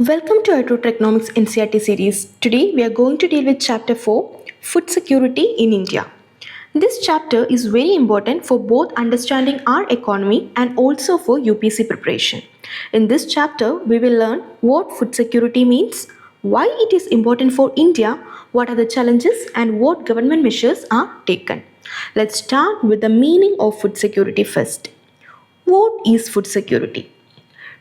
Welcome to i-TUTOR Economics NCERT series. Today we are going to deal with chapter 4, Food Security in India. This chapter is very important for both understanding our economy and also for UPSC preparation. In this chapter, we will learn what food security means, why it is important for India, what are the challenges and what government measures are taken. Let's start with the meaning of food security first. What is food security?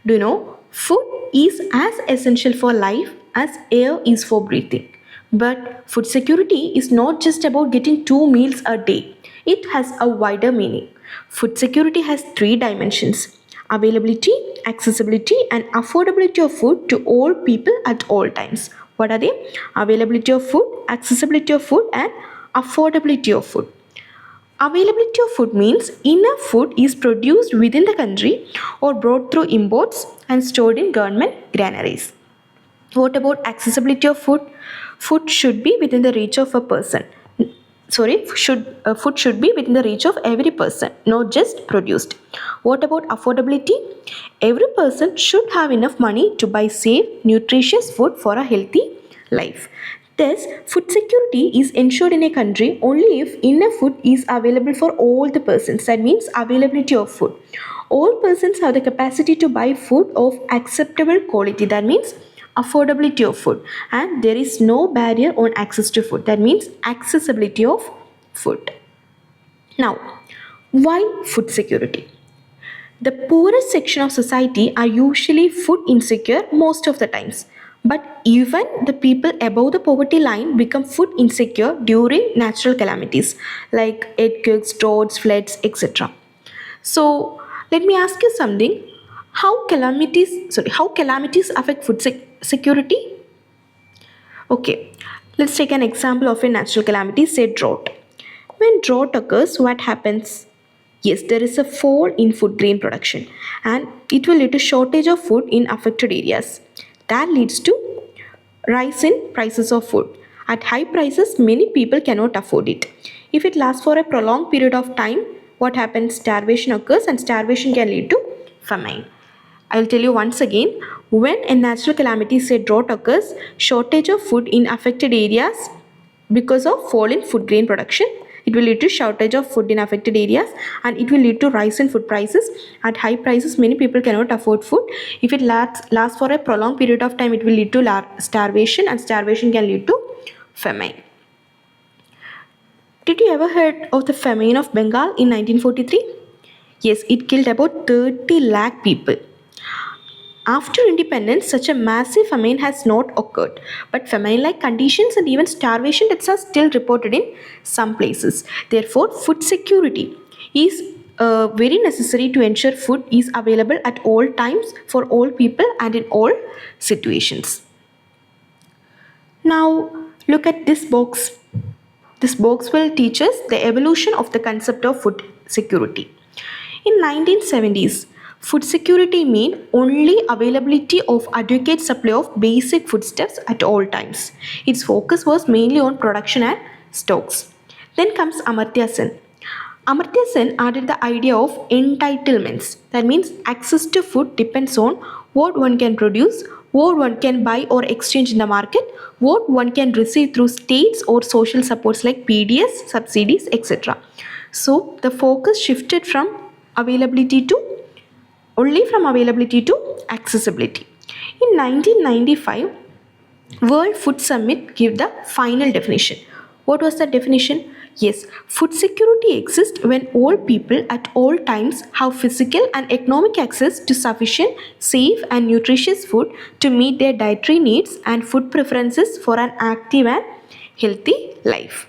Do you know, food is as essential for life as air is for breathing. But food security is not just about getting 2 meals a day. It has a wider meaning. Food security has 3 dimensions: availability, accessibility, and affordability of food to all people at all times. What are they? Availability of food, accessibility of food, and affordability of food. Availability of food means enough food is produced within the country or brought through imports and stored in government granaries. What about accessibility of food? Food should be within the reach of a person. Food should be within the reach of every person, not just produced. What about affordability? Every person should have enough money to buy safe, nutritious food for a healthy life. Thus, food security is ensured in a country only if enough food is available for all the persons. That means availability of food. All persons have the capacity to buy food of acceptable quality. That means affordability of food. And there is no barrier on access to food. That means accessibility of food. Now, why food security? The poorest section of society are usually food insecure most of the times. But even the people above the poverty line become food insecure during natural calamities like earthquakes, droughts, floods, etc. So let me ask you something. How calamities affect food security? Okay, let's take an example of a natural calamity, say drought. When drought occurs, what happens? Yes, there is a fall in food grain production and it will lead to shortage of food in affected areas. That leads to rise in prices of food. At high prices, many people cannot afford it. If it lasts for a prolonged period of time, what happens? Starvation occurs and starvation can lead to famine. I will tell you once again, when a natural calamity, say drought occurs, shortage of food in affected areas because of fall in food grain production, it will lead to shortage of food in affected areas and it will lead to rise in food prices. At high prices, many people cannot afford food. If it lasts for a prolonged period of time, it will lead to starvation and starvation can lead to famine. Did you ever heard of the famine of Bengal in 1943? Yes, it killed about 30 lakh people. After independence, such a massive famine has not occurred, but famine-like conditions and even starvation deaths are still reported in some places. Therefore, food security is very necessary to ensure food is available at all times for all people and in all situations. Now, look at this box. This box will teach us the evolution of the concept of food security. In 1970s, food security meant only availability of adequate supply of basic foodstuffs at all times. Its focus was mainly on production and stocks. Then comes Amartya Sen. Amartya Sen added the idea of entitlements. That means access to food depends on what one can produce, what one can buy or exchange in the market, what one can receive through states or social supports like PDS, subsidies, etc. So the focus shifted from availability to accessibility. In 1995, World Food Summit gave the final definition. What was the definition? Yes, food security exists when all people at all times have physical and economic access to sufficient, safe and nutritious food to meet their dietary needs and food preferences for an active and healthy life.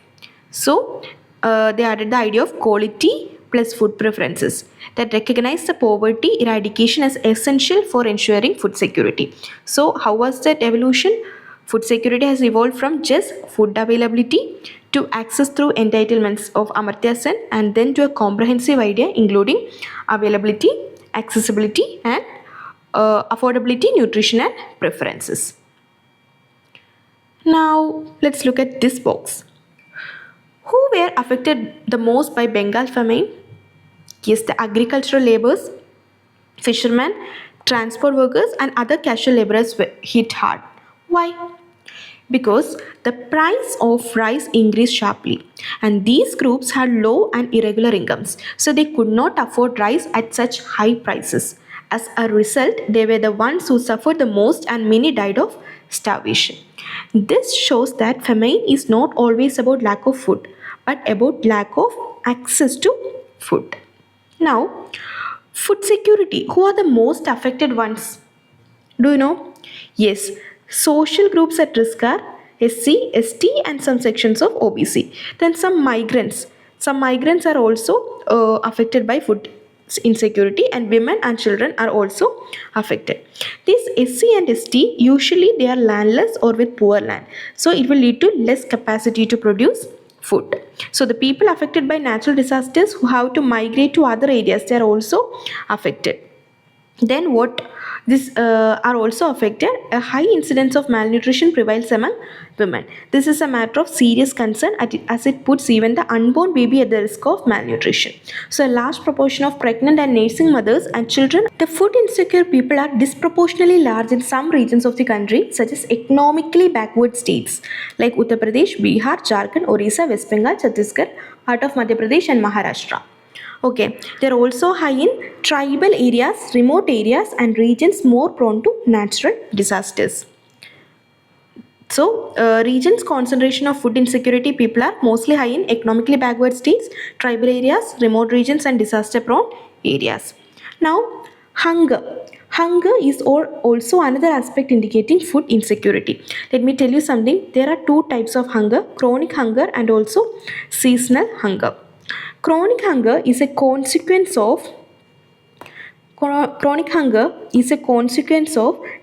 So, they added the idea of quality plus food preferences that recognize the poverty eradication as essential for ensuring food security. So, how was that evolution? Food security has evolved from just food availability to access through entitlements of Amartya Sen and then to a comprehensive idea including availability, accessibility and affordability, nutrition and preferences. Now, let's look at this box. Who were affected the most by Bengal famine? Yes, the agricultural laborers, fishermen, Transport workers and other casual laborers were hit hard. Why? Because the price of rice increased sharply, and these groups had low and irregular incomes, so they could not afford rice at such high prices. As a result, they were the ones who suffered the most, and many died of starvation. This shows that famine is not always about lack of food, but about lack of access to food. Now, food security. Who are the most affected ones? Do you know? Yes, social groups at risk are SC, ST, and some sections of OBC. Then some migrants. Some migrants are also affected by food insecurity, and women and children are also affected. These SC and ST, usually they are landless or with poor land. So it will lead to less capacity to produce food. So the people affected by natural disasters who have to migrate to other areas, they are also affected. Then what this are also affected, a high incidence of malnutrition prevails among women. This is a matter of serious concern as it puts even the unborn baby at the risk of malnutrition. So a large proportion of pregnant and nursing mothers and children, the food insecure people are disproportionately large in some regions of the country, such as economically backward states like Uttar Pradesh, Bihar, Jharkhand, Orissa, West Bengal, Chhattisgarh, part of Madhya Pradesh and Maharashtra. Okay, they are also high in tribal areas, remote areas, and regions more prone to natural disasters. So, regions concentration of food insecurity people are mostly high in economically backward states, tribal areas, remote regions, and disaster prone areas. Now, hunger. Hunger is also another aspect indicating food insecurity. Let me tell you something. There are two types of hunger: chronic hunger and also seasonal hunger. Chronic hunger is a consequence of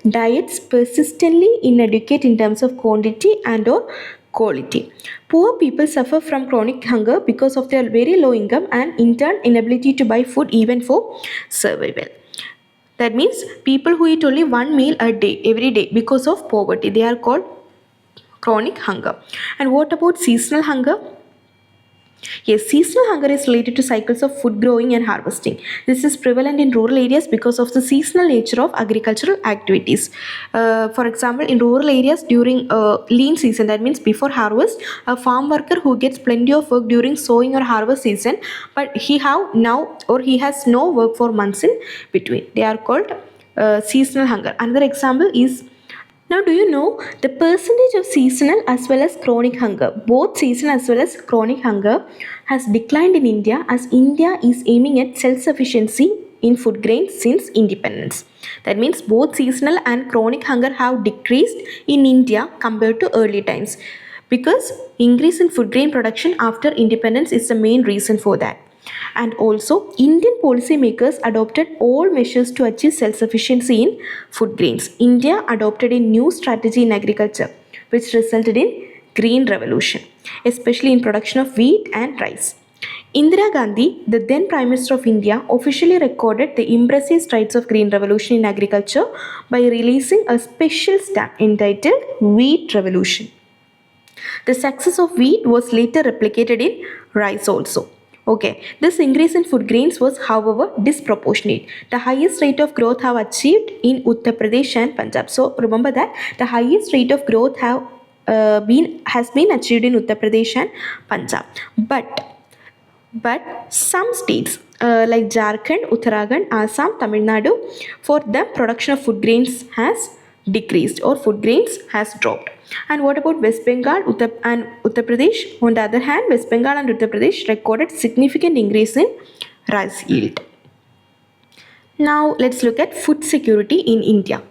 diets persistently inadequate in terms of quantity and or quality. Poor people suffer from chronic hunger because of their very low income and in turn inability to buy food even for survival. That means people who eat only one meal a day every day because of poverty, they are called chronic hunger. And what about seasonal hunger? Yes, seasonal hunger is related to cycles of food growing and harvesting. This is prevalent in rural areas because of the seasonal nature of agricultural activities. For example, in rural areas during lean season, that means before harvest, a farm worker who gets plenty of work during sowing or harvest season, but he has no work for months in between. They are called seasonal hunger. Another example is, now, do you know the percentage of seasonal as well as chronic hunger, both seasonal as well as chronic hunger, has declined in India as India is aiming at self-sufficiency in food grains since independence. That means both seasonal and chronic hunger have decreased in India compared to early times, because increase in food grain production after independence is the main reason for that. And also, Indian policymakers adopted all measures to achieve self-sufficiency in food grains. India adopted a new strategy in agriculture, which resulted in Green Revolution, especially in production of wheat and rice. Indira Gandhi, the then Prime Minister of India, officially recorded the impressive strides of Green Revolution in agriculture by releasing a special stamp entitled Wheat Revolution. The success of wheat was later replicated in rice also. Okay, this increase in food grains was, however, disproportionate. The highest rate of growth have achieved in Uttar Pradesh and Punjab. So remember that the highest rate of growth has been achieved in Uttar Pradesh and Punjab. But some states like Jharkhand, Uttarakhand, Assam, Tamil Nadu, for them production of food grains has decreased or food grains has dropped. And what about West Bengal and Uttar Pradesh? On the other hand, West Bengal and Uttar Pradesh recorded significant increase in rice yield. Now let's look at food security in India.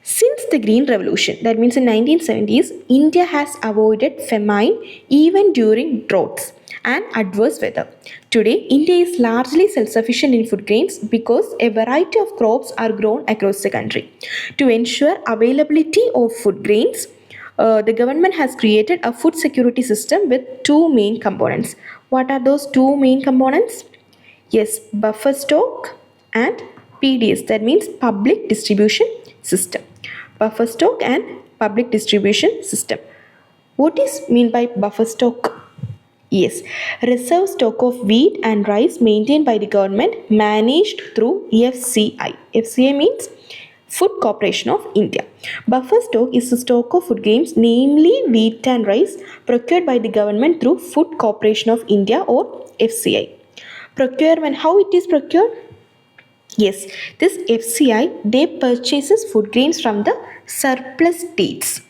Since the Green Revolution, that means in 1970s, India has avoided famine even during droughts and adverse weather. Today, India is largely self-sufficient in food grains because a variety of crops are grown across the country. To ensure availability of food grains, the government has created a food security system with two main components. What are those two main components? Yes, buffer stock and PDS, that means public distribution system. Buffer stock and public distribution system. What is mean by buffer stock? Yes, reserve stock of wheat and rice maintained by the government managed through FCI. FCI means Food Corporation of India. Buffer stock is the stock of food grains, namely wheat and rice, procured by the government through Food Corporation of India or FCI. Procurement, how it is procured? Yes, this FCI, they purchases food grains from the surplus states.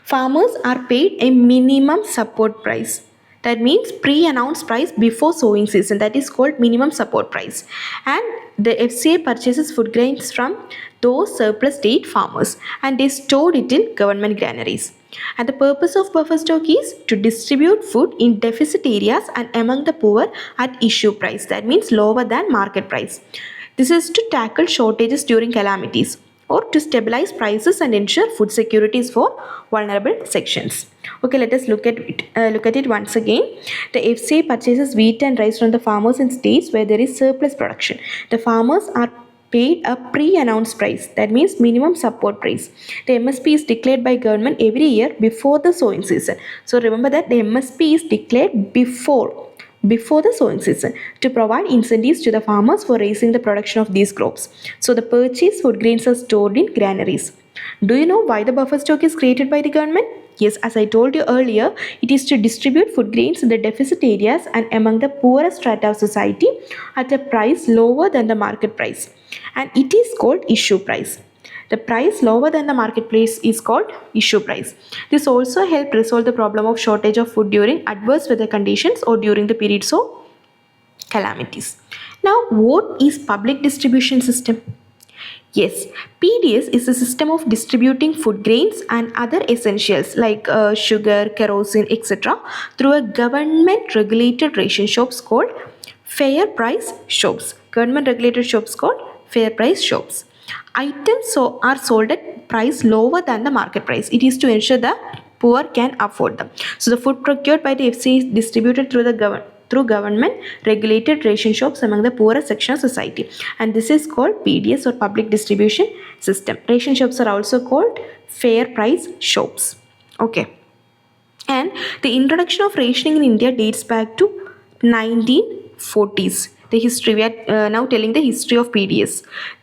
Farmers are paid a minimum support price. That means pre-announced price before sowing season. That is called minimum support price. And the FCA purchases food grains from those surplus state farmers and they stored it in government granaries. And the purpose of buffer stock is to distribute food in deficit areas and among the poor at issue price. That means lower than market price. This is to tackle shortages during calamities or to stabilize prices and ensure food securities for vulnerable sections. Okay, let us look at it once again. The FCA purchases wheat and rice from the farmers in states where there is surplus production. The farmers are paid a pre-announced price, that means minimum support price. The MSP is declared by government every year before the sowing season. So remember that the MSP is declared before the sowing season to provide incentives to the farmers for raising the production of these crops. So the purchased food grains are stored in granaries. Do you know why the buffer stock is created by the government? Yes, as I told you earlier, it is to distribute food grains in the deficit areas and among the poorest strata of society at a price lower than the market price. And it is called issue price. The price lower than the market price is called issue price. This also helped resolve the problem of shortage of food during adverse weather conditions or during the periods of calamities. Now, what is public distribution system? Yes, PDS is a system of distributing food grains and other essentials like sugar, kerosene, etc. through a government regulated ration shops called fair price shops. Government regulated shops called fair price shops. Items are sold at price lower than the market price. It is to ensure that poor can afford them. So the food procured by the FCA is distributed through government regulated ration shops among the poorest section of society, and this is called PDS or public distribution system. Ration shops are also called fair price shops. Okay, and the introduction of rationing in India dates back to 1940s. The history, we are now telling the history of PDS.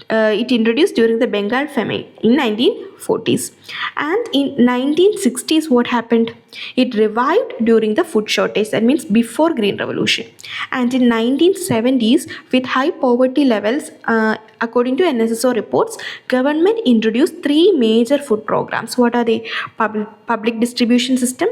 It introduced during the Bengal famine in 1940s, and in 1960s what happened? It revived during the food shortage, that means before Green Revolution, and in 1970s with high poverty levels, according to NSSO reports, government introduced three major food programs. What are they? Public distribution system,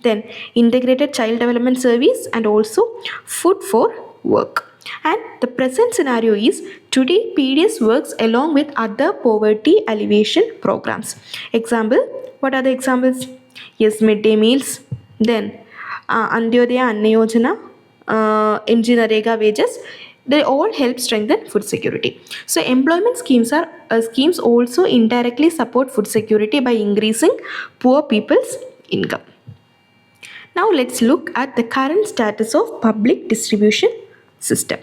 then integrated child development service, and also food for work. And the present scenario is today PDS works along with other poverty alleviation programs. Example, what are the examples? Yes, midday meals, then Antyodaya Anna Yojana, MG Narega wages. They all help strengthen food security. So employment schemes also indirectly support food security by increasing poor people's income. Now let's look at the current status of public distribution system.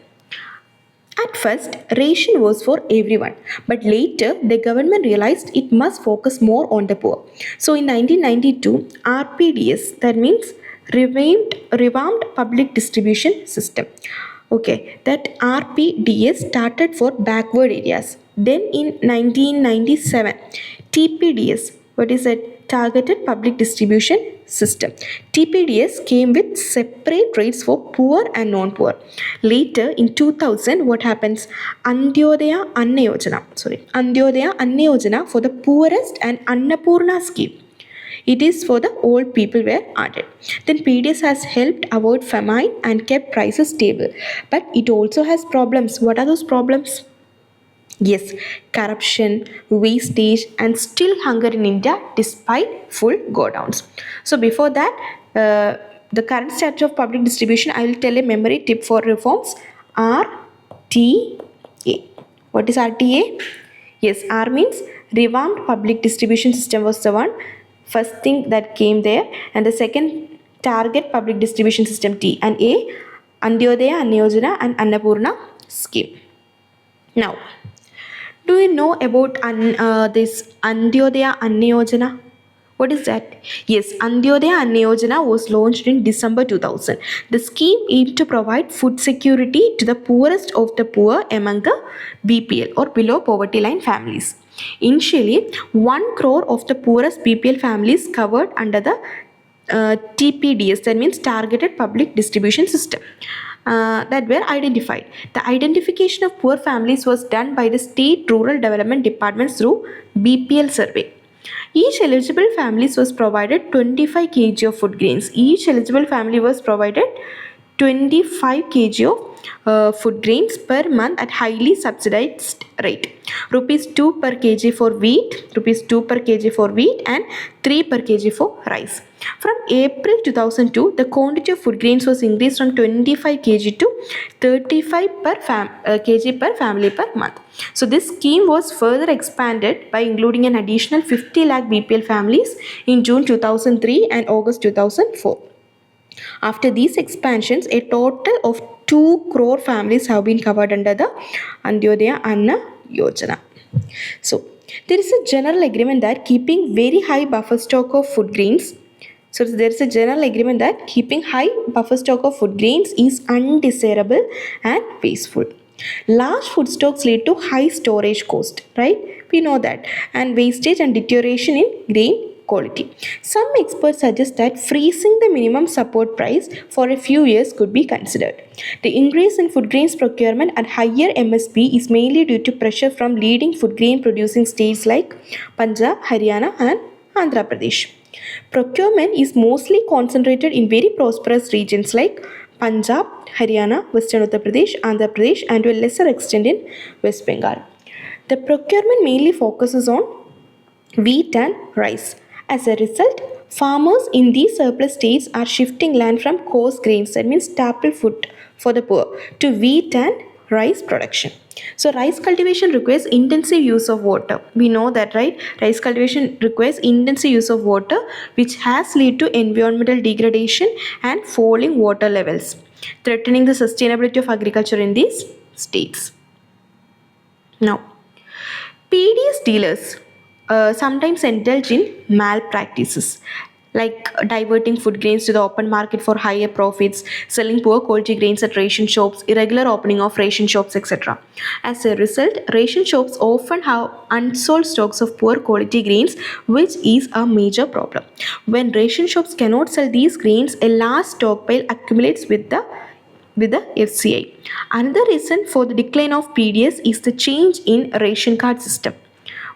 At first, ration was for everyone, but later the government realized it must focus more on the poor. So in 1992, RPDS, that means revamped public distribution system. Okay, that RPDS started for backward areas. Then in 1997, TPDS, what is that? Targeted Public Distribution System. TPDS came with separate rates for poor and non-poor. Later in 2000, what happens? Antyodaya Anna Yojana for the poorest and Annapurna scheme. It is for the old people were added. Then PDS has helped avoid famine and kept prices stable. But it also has problems. What are those problems? Yes, corruption, wastage, and still hunger in India despite full go downs. So before that, the current status of public distribution, I will tell a memory tip for reforms. RTA. What is RTA? Yes, R means revamped public distribution system was the one first thing that came there, and the second target public distribution system T, and A Antyodaya Anna Yojana and Annapurna scheme. Now, do you know about this Antyodaya Anna Yojana? What is that? Yes, Antyodaya Anna Yojana was launched in December 2000. The scheme aimed to provide food security to the poorest of the poor among the BPL or below poverty line families. Initially, 1 crore of the poorest BPL families covered under the TPDS, that means Targeted Public Distribution System, that were identified. The identification of poor families was done by the State Rural Development Departments through BPL survey. Each eligible families was provided 25 kg of food grains. Each eligible family was provided 25 kg of food grains per month at highly subsidized rate. Rupees 2 per kg for wheat, rupees 2 per kg for wheat and 3 per kg for rice. From April 2002, the quantity of food grains was increased from 25 kg to 35 kg per family per month. So this scheme was further expanded by including an additional 50 lakh BPL families in June 2003 and August 2004. After these expansions, a total of 2 crore families have been covered under the Antyodaya Anna Yojana. So, there is a general agreement that keeping very high buffer stock of food grains. So, there is a general agreement that keeping high buffer stock of food grains is undesirable and wasteful. Large food stocks lead to high storage cost, right? We know that, and wastage and deterioration in grain quality. Some experts suggest that freezing the minimum support price for a few years could be considered. The increase in food grains procurement at higher MSP is mainly due to pressure from leading food grain producing states like Punjab, Haryana and Andhra Pradesh. Procurement is mostly concentrated in very prosperous regions like Punjab, Haryana, Western Uttar Pradesh, Andhra Pradesh and to a lesser extent in West Bengal. The procurement mainly focuses on wheat and rice. As a result, farmers in these surplus states are shifting land from coarse grains, that means staple food for the poor, to wheat and rice production. So rice cultivation requires intensive use of water. We know that, right? Rice cultivation requires intensive use of water, which has led to environmental degradation and falling water levels, threatening the sustainability of agriculture in these states. Now, PDS dealers sometimes indulge in malpractices like diverting food grains to the open market for higher profits, selling poor quality grains at ration shops, irregular opening of ration shops, etc. As a result, ration shops often have unsold stocks of poor quality grains, which is a major problem. When ration shops cannot sell these grains, a large stockpile accumulates with the FCI. Another reason for the decline of PDS is the change in ration card system.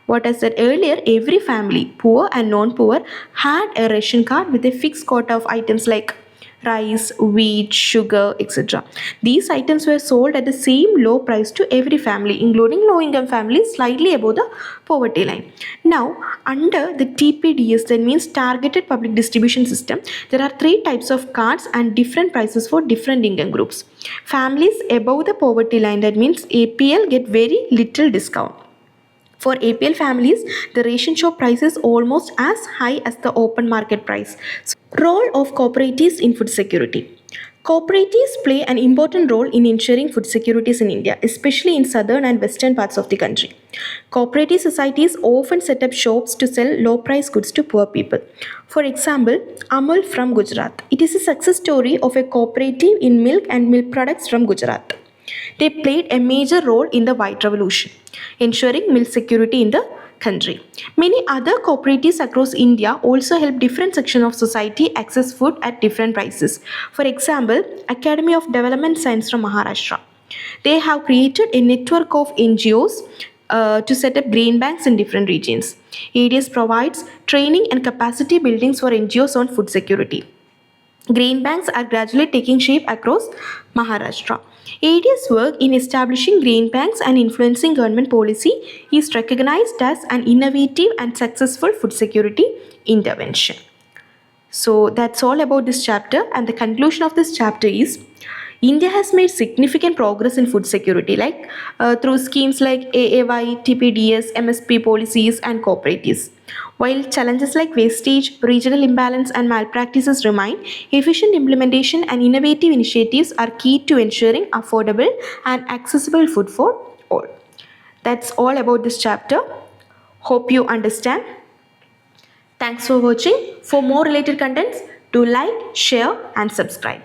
What I said earlier, every family, poor and non-poor, had a ration card with a fixed quota of items like rice, wheat, sugar, etc. These items were sold at the same low price to every family, including low-income families slightly above the poverty line. Now, under the TPDS, that means Targeted Public Distribution System, there are 3 types of cards and different prices for different income groups. Families above the poverty line, that means APL, get very little discount. For APL families, the ration shop price is almost as high as the open market price. So, role of cooperatives in food security. Cooperatives play an important role in ensuring food securities in India, especially in southern and western parts of the country. Cooperative societies often set up shops to sell low-price goods to poor people. For example, Amul from Gujarat. It is a success story of a cooperative in milk and milk products from Gujarat. They played a major role in the White Revolution, ensuring milk security in the country. Many other cooperatives across India also help different sections of society access food at different prices. For example, Academy of Development Science from Maharashtra. They have created a network of NGOs to set up grain banks in different regions. ADS provides training and capacity buildings for NGOs on food security. Grain banks are gradually taking shape across Maharashtra. ADS work in establishing grain banks and influencing government policy is recognized as an innovative and successful food security intervention. So that's all about this chapter, and the conclusion of this chapter is India has made significant progress in food security through schemes like AAY, TPDS, MSP policies and cooperatives. While challenges like wastage, regional imbalance and malpractices remain, efficient implementation and innovative initiatives are key to ensuring affordable and accessible food for all. That's all about this chapter. Hope you understand. Thanks for watching. For more related contents, do like, share and subscribe.